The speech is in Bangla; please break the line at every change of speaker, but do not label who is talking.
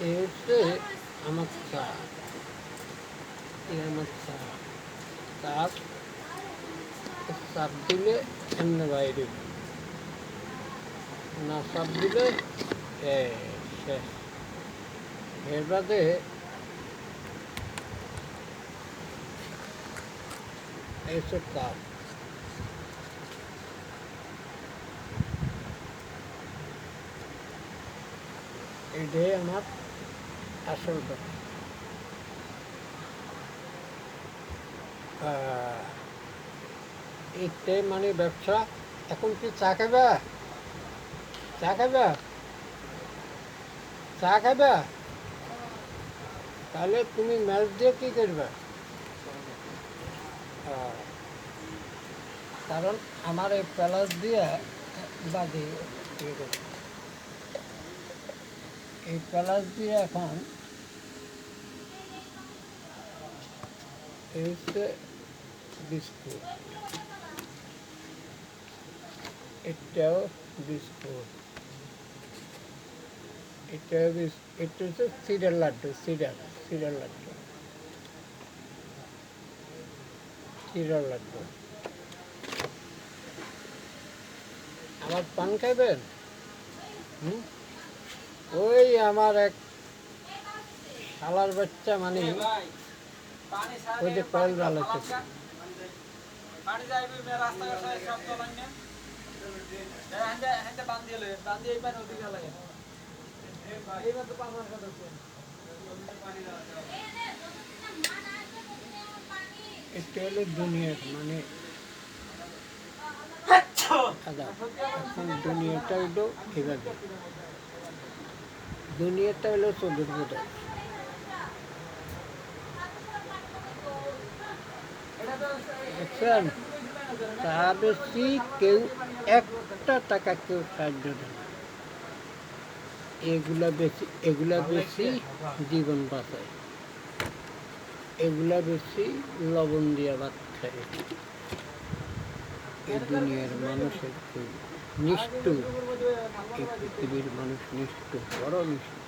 এই হচ্ছে আমার চা, এই আমার চা। চাপ চাপ দিলে এমনি বাইরে, না চাপ দিলে শেষ। এর বাদে এই হচ্ছে কাপ। এটাই আমার আসল ব্যবসা। এইটাই মানে ব্যবসা। এখন কি চা খাবা? চা খাবা? চা খাবা? তাহলে তুমি ম্যাচ দিয়ে কী করবে? কারণ আমার এই প্যালাস দিয়ে বাদে এই প্যালাস দিয়ে এখন এই হচ্ছে বিস্কুট, এটাও বিস্কুট, এটাও এটা হচ্ছে সিডার লাড্ডু, সিডার লাড্ডু, সিডার লাড্ডু। আমার পান খাইবেন? ওই আমার এক শালার বাচ্চা মানে ওই যে কয়েল জ্বালাচ্ছে। এটা হলো দুনিয়ার মানে এখন দুনিয়াটা হলো এভাবে, দুনিয়াটা হলো চোদ্দ ফুটা। দেখছেন, তা বেশি কেউ একটা টাকা কেউ সাহায্য দেয়। এগুলা বেশি জীবন বাঁচায়, এগুলা বেশি লবণ দিয়ে ভাত খায়। এই দুনিয়ার মানুষের খুব নিষ্ঠুর, এই পৃথিবীর মানুষ নিষ্ঠুর, বড় নিষ্ঠুর।